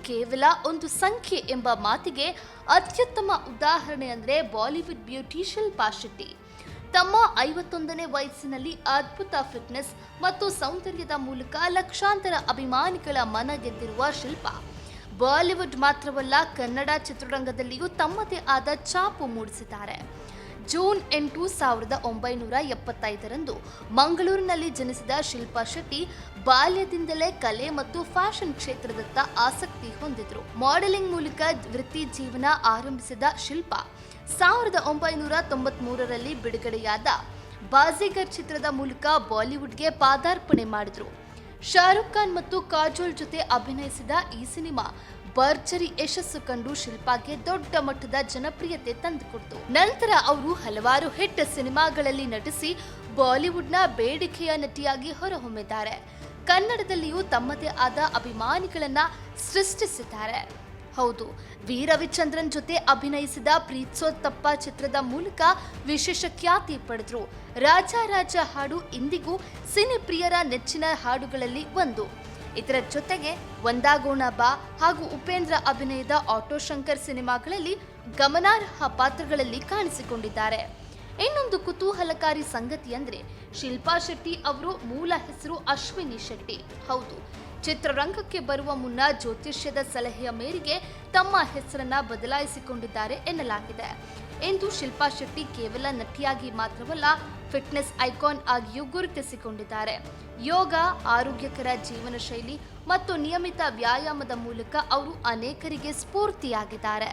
ಕೇವಲ ಒಂದು ಸಂಖ್ಯೆ ಎಂಬ ಮಾತಿಗೆ ಅತ್ಯುತ್ತಮ ಉದಾಹರಣೆ ಅಂದರೆ ಬಾಲಿವುಡ್ ಬ್ಯೂಟಿ ಶಿಲ್ಪಾ ಶೆಟ್ಟಿ. ತಮ್ಮ 51ನೇ ವಯಸ್ಸಿನಲ್ಲಿ ಅದ್ಭುತ ಫಿಟ್ನೆಸ್ ಮತ್ತು ಸೌಂದರ್ಯದ ಮೂಲಕ ಲಕ್ಷಾಂತರ ಅಭಿಮಾನಿಗಳ ಮನ ಗೆದ್ದಿರುವ ಶಿಲ್ಪಾ ಬಾಲಿವುಡ್ ಮಾತ್ರವಲ್ಲ, ಕನ್ನಡ ಚಿತ್ರರಂಗದಲ್ಲಿಯೂ ತಮ್ಮದೇ ಆದ ಛಾಪು ಮೂಡಿಸಿದ್ದಾರೆ. ಜೂನ್ 8, 1975ರಂದು ಮಂಗಳೂರಿನಲ್ಲಿ ಜನಿಸಿದ ಶಿಲ್ಪಾ ಶೆಟ್ಟಿ ಬಾಲ್ಯದಿಂದಲೇ ಕಲೆ ಮತ್ತು ಫ್ಯಾಷನ್ ಕ್ಷೇತ್ರದತ್ತ ಆಸಕ್ತಿ ಹೊಂದಿದ್ರು. ಮಾಡೆಲಿಂಗ್ ಮೂಲಕ ವೃತ್ತಿ ಜೀವನ ಆರಂಭಿಸಿದ ಶಿಲ್ಪಾ 1993ರಲ್ಲಿ ಬಿಡುಗಡೆಯಾದ ಬಾಜಿಗರ್ ಚಿತ್ರದ ಮೂಲಕ ಬಾಲಿವುಡ್ಗೆ ಪಾದಾರ್ಪಣೆ ಮಾಡಿದ್ರು. ಶಾರುಖ್ ಖಾನ್ ಮತ್ತು ಕಾಜೋಲ್ ಜೊತೆ ಅಭಿನಯಿಸಿದ ಈ ಸಿನಿಮಾ ಭರ್ಜರಿ ಯಶಸ್ಸು ಕಂಡು ಶಿಲ್ಪಾಗೆ ದೊಡ್ಡ ಮಟ್ಟದ ಜನಪ್ರಿಯತೆ ತಂದುಕೊಡ್ತು. ನಂತರ ಅವರು ಹಲವಾರು ಹಿಟ್ ಸಿನಿಮಾಗಳಲ್ಲಿ ನಟಿಸಿ ಬಾಲಿವುಡ್ನ ಬೇಡಿಕೆಯ ನಟಿಯಾಗಿ ಹೊರಹೊಮ್ಮಿದ್ದಾರೆ. ಕನ್ನಡದಲ್ಲಿಯೂ ತಮ್ಮದೇ ಆದ ಅಭಿಮಾನಿಗಳನ್ನ ಸೃಷ್ಟಿಸಿದ್ದಾರೆ. ಹೌದು, ವಿ ರವಿಚಂದ್ರನ್ ಜೊತೆ ಅಭಿನಯಿಸಿದ ಪ್ರೀತ್ಸೋತಪ್ಪ ಚಿತ್ರದ ಮೂಲಕ ವಿಶೇಷ ಖ್ಯಾತಿ ಪಡೆದ್ರು. ರಾಜ ಹಾಡು ಇಂದಿಗೂ ಸಿನಿ ಪ್ರಿಯರ ನೆಚ್ಚಿನ ಹಾಡುಗಳಲ್ಲಿ ಒಂದು. ಇದರ ಜೊತೆಗೆ ಒಂದಾಗೋಣ ಬಾ ಹಾಗೂ ಉಪೇಂದ್ರ ಅಭಿನಯದ ಆಟೋ ಶಂಕರ್ ಸಿನಿಮಾಗಳಲ್ಲಿ ಗಮನಾರ್ಹ ಪಾತ್ರಗಳಲ್ಲಿ ಕಾಣಿಸಿಕೊಂಡಿದ್ದಾರೆ. ಇನ್ನೊಂದು ಕುತೂಹಲಕಾರಿ ಸಂಗತಿ ಅಂದ್ರೆ ಶಿಲ್ಪಾ ಶೆಟ್ಟಿ ಅವರು ಮೂಲ ಹೆಸರು ಅಶ್ವಿನಿ ಶೆಟ್ಟಿ. ಹೌದು, ಚಿತ್ರರಂಗಕ್ಕೆ ಬರುವ ಮುನ್ನ ಜ್ಯೋತಿಷ್ಯದ ಸಲಹೆಯ ಮೇರೆಗೆ ತಮ್ಮ ಹೆಸರನ್ನ ಬದಲಾಯಿಸಿಕೊಂಡಿದ್ದಾರೆ ಎನ್ನಲಾಗಿದೆ. ಇಂದು ಶಿಲ್ಪಾ ಶೆಟ್ಟಿ ಕೇವಲ ನಟಿಯಾಗಿ ಮಾತ್ರವಲ್ಲ, ಫಿಟ್ನೆಸ್ ಐಕಾನ್ ಆಗಿಯೂ ಗುರುತಿಸಿಕೊಂಡಿದ್ದಾರೆ. ಯೋಗ, ಆರೋಗ್ಯಕರ ಜೀವನ ಶೈಲಿ ಮತ್ತು ನಿಯಮಿತ ವ್ಯಾಯಾಮದ ಮೂಲಕ ಅವರು ಅನೇಕರಿಗೆ ಸ್ಫೂರ್ತಿಯಾಗಿದ್ದಾರೆ.